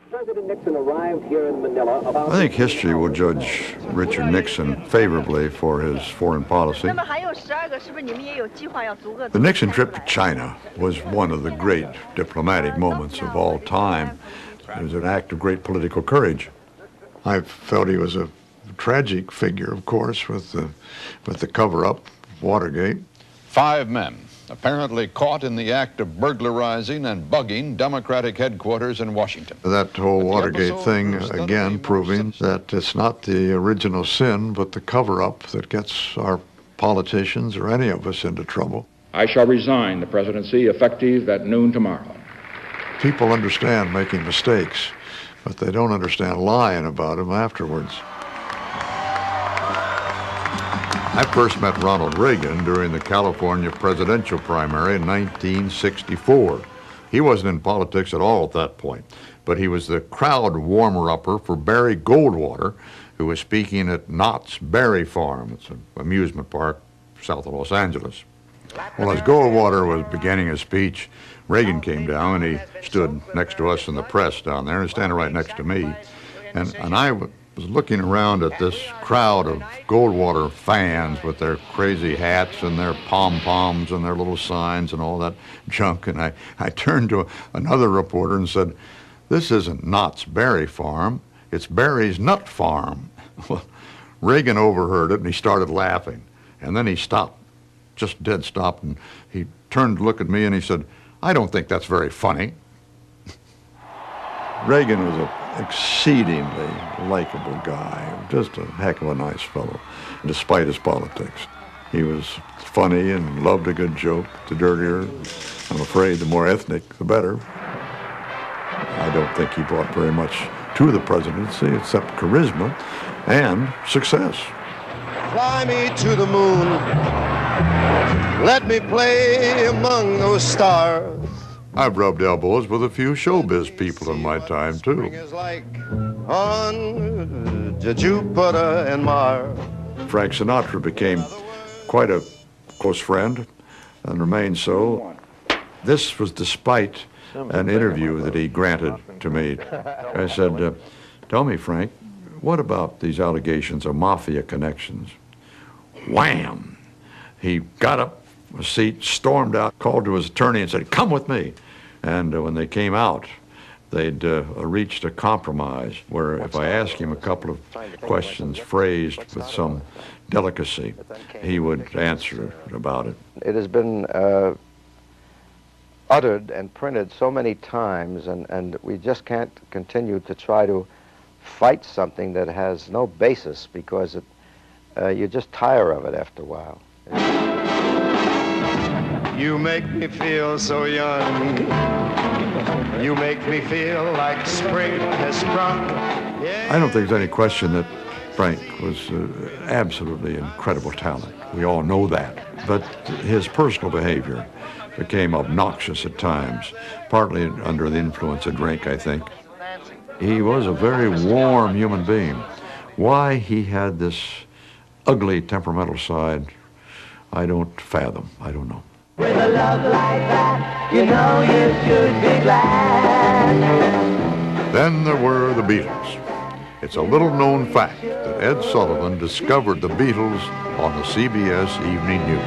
President Nixon arrived here in Manila about... I think history will judge Richard Nixon favorably for his foreign policy. The Nixon trip to China was one of the great diplomatic moments of all time. It was an act of great political courage. I felt he was a tragic figure, of course, with the cover-up of Watergate. 5 men apparently caught in the act of burglarizing and bugging Democratic headquarters in Washington. That whole Watergate thing, again, proving that it's not the original sin, but the cover-up that gets our politicians or any of us into trouble. I shall resign the presidency effective at noon tomorrow. People understand making mistakes, but they don't understand lying about them afterwards. I first met Ronald Reagan during the California presidential primary in 1964. He wasn't in politics at all at that point, but he was the crowd warmer-upper for Barry Goldwater, who was speaking at Knott's Berry Farm. It's an amusement park south of Los Angeles. Well, as Goldwater was beginning his speech, Reagan came down, and he stood next to us in the press down there, and standing right next to me. And I was looking around at this crowd of Goldwater fans with their crazy hats and their pom-poms and their little signs and all that junk, and I turned to another reporter and said, "This isn't Knott's Berry Farm, it's Barry's Nut Farm." Well, Reagan overheard it, and he started laughing. And then he stopped, just dead stop, and he turned to look at me, and he said, "I don't think that's very funny." Reagan was an exceedingly likable guy, just a heck of a nice fellow, despite his politics. He was funny and loved a good joke. The dirtier, I'm afraid, the more ethnic, the better. I don't think he brought very much to the presidency except charisma and success. Fly me to the moon. Let me play among those stars. I've rubbed elbows with a few showbiz people in my time, too. Like on Jupiter and Mars. Frank Sinatra became quite a close friend and remained so. This was despite an interview that he granted to me. I said, "Tell me, Frank, what about these allegations of mafia connections?" Wham! He got up a seat, stormed out, called to his attorney and said, "Come with me." And when they came out, they'd reached a compromise where if I asked him a couple of questions phrased with some delicacy, he would answer about it. It has been uttered and printed so many times, and we just can't continue to try to fight something that has no basis, because you just tire of it after a while. You make me feel so young. You make me feel like spring has sprung. Yeah. I don't think there's any question that Frank was absolutely incredible talent. We all know that. But his personal behavior became obnoxious at times, partly under the influence of drink, I think. He was a very warm human being. Why he had this ugly temperamental side, I don't fathom. I don't know. With a love like that, you know you should be glad. Then there were the Beatles. It's a little-known fact that Ed Sullivan discovered the Beatles on the CBS Evening News.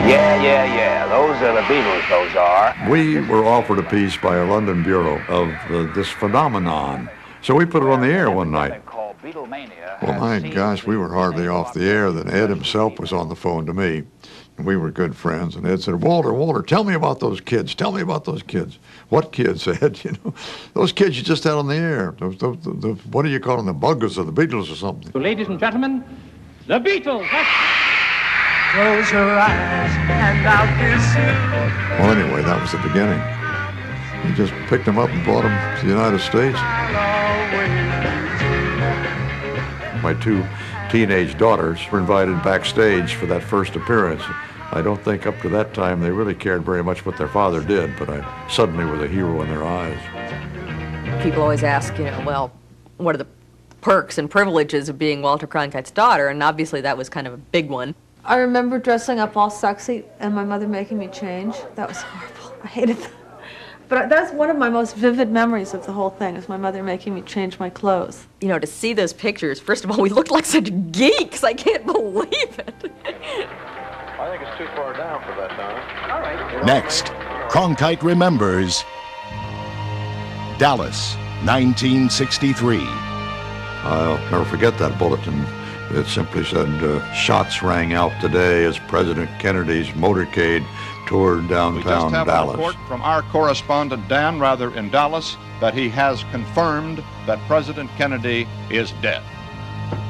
Yeah. Those are the Beatles, those are. We were offered a piece by a London bureau of this phenomenon. So we put it on the air one night. Well, my gosh, we were hardly off the air that Ed himself was on the phone to me. And we were good friends. And Ed said, Walter, tell me about those kids. Tell me about those kids. What kids, Ed? You know, those kids you just had on the air. What do you call them? The Buggers or the Beatles or something. So, ladies and gentlemen, the Beatles. Close your eyes and I'll kiss you. Well, anyway, that was the beginning. He just picked them up and brought them to the United States. My 2 teenage daughters were invited backstage for that first appearance. I don't think up to that time they really cared very much what their father did, but I suddenly was a hero in their eyes. People always ask, well, what are the perks and privileges of being Walter Cronkite's daughter? And obviously that was kind of a big one. I remember dressing up all sexy and my mother making me change. That was horrible. I hated that. But that's one of my most vivid memories of the whole thing, is my mother making me change my clothes. You know, to see those pictures, first of all, we looked like such geeks. I can't believe it. I think it's too far down for that, Donna. All right. Next, Cronkite Remembers, Dallas, 1963. I'll never forget that bulletin. It simply said, shots rang out today as President Kennedy's motorcade toured downtown Dallas. We just have a report from our correspondent, Dan Rather, in Dallas, that he has confirmed that President Kennedy is dead.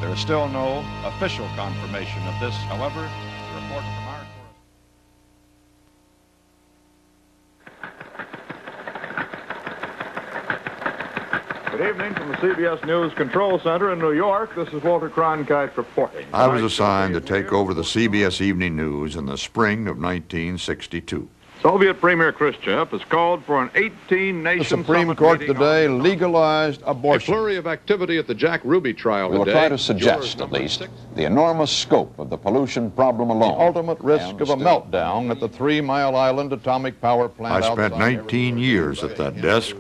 There is still no official confirmation of this, however. The report from our Good evening from the CBS News Control Center in New York. This is Walter Cronkite reporting. I was assigned to take over the CBS Evening News in the spring of 1962. Soviet Premier Khrushchev has called for an 18-nation The Supreme Court today legalized abortion. A flurry of activity at the Jack Ruby trial We will today. try to suggest, at least, the enormous scope of the pollution problem alone. The ultimate risk of a meltdown at the 3 Mile Island atomic power plant. I spent 19 years at that desk,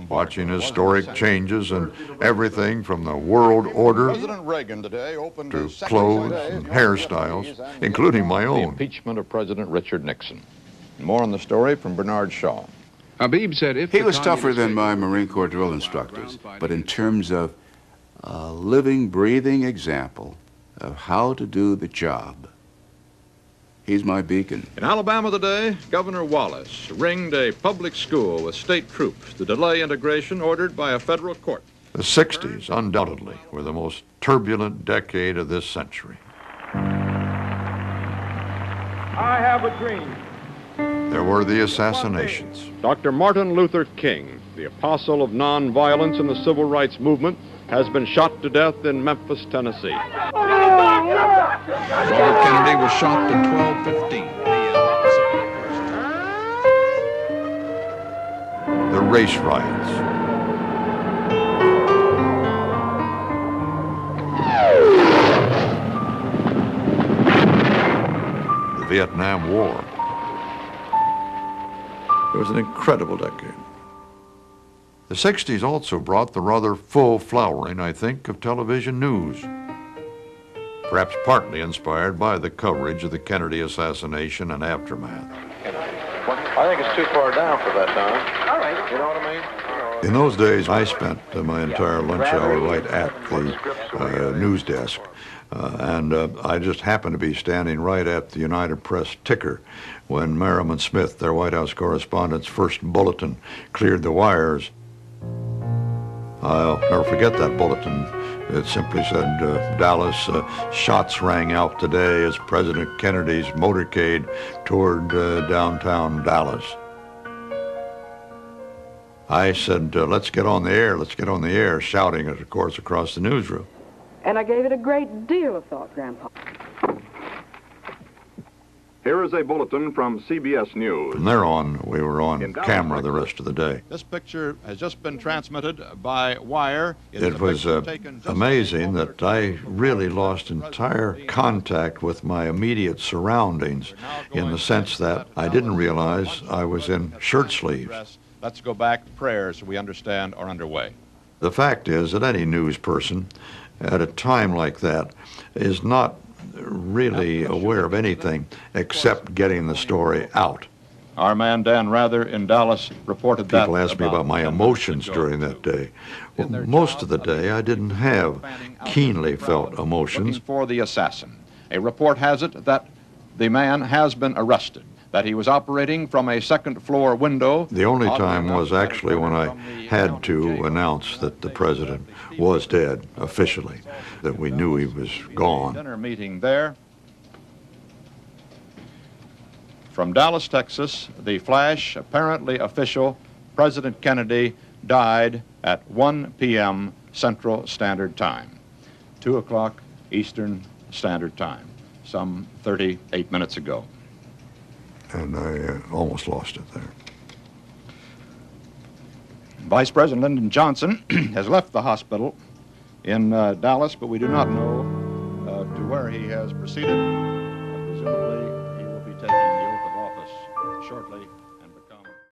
watching historic changes in everything from the world order President Reagan today opened to clothes and hairstyles, including my the own. impeachment of President Richard Nixon. More on the story from Bernard Shaw. Habib said if he was tougher than my Marine Corps drill instructors, but in terms of a living, breathing example of how to do the job, he's my beacon. In Alabama today, Governor Wallace ringed a public school with state troops to delay integration ordered by a federal court. The 60s, undoubtedly, were the most turbulent decade of this century. I have a dream. There were the assassinations. Dr. Martin Luther King, the apostle of nonviolence in the civil rights movement, has been shot to death in Memphis, Tennessee. Robert Kennedy was shot at 12:15. The race riots. The Vietnam War. It was an incredible decade. The 60s also brought the rather full flowering, I think, of television news. Perhaps partly inspired by the coverage of the Kennedy assassination and aftermath. I think it's too far down for that, Donna. All right. You know what I mean? In those days, I spent my entire lunch hour right at the news desk. I just happened to be standing right at the United Press ticker when Merriman Smith, their White House correspondent's first bulletin, cleared the wires. I'll never forget that bulletin. It simply said, Dallas, shots rang out today as President Kennedy's motorcade toured downtown Dallas. I said, let's get on the air, shouting it, of course, across the newsroom. And I gave it a great deal of thought, Grandpa. Here is a bulletin from CBS News. From there on, we were on camera the rest of the day. This picture has just been transmitted by wire. It was amazing that I really lost entire contact with my immediate surroundings in the sense that I didn't realize I was in shirt sleeves. Let's go back. Prayers, we understand, are underway. The fact is that any news person at a time like that is not really aware of anything except getting the story out. Our man Dan Rather in Dallas reported that. People asked me about my emotions during that day. Well, most of the day I didn't have keenly felt emotions. Looking for the assassin. A report has it that the man has been arrested, that he was operating from a second-floor window. The only time was actually when I had to announce that the president was dead officially, that we knew he was gone. Dinner meeting there. From Dallas, Texas, the flash, apparently official, President Kennedy died at 1 p.m. Central Standard Time, 2 o'clock Eastern Standard Time, some 38 minutes ago. And I almost lost it there. Vice President Lyndon Johnson has left the hospital in Dallas, but we do not know to where he has proceeded. Presumably, he will be taking the oath of office shortly.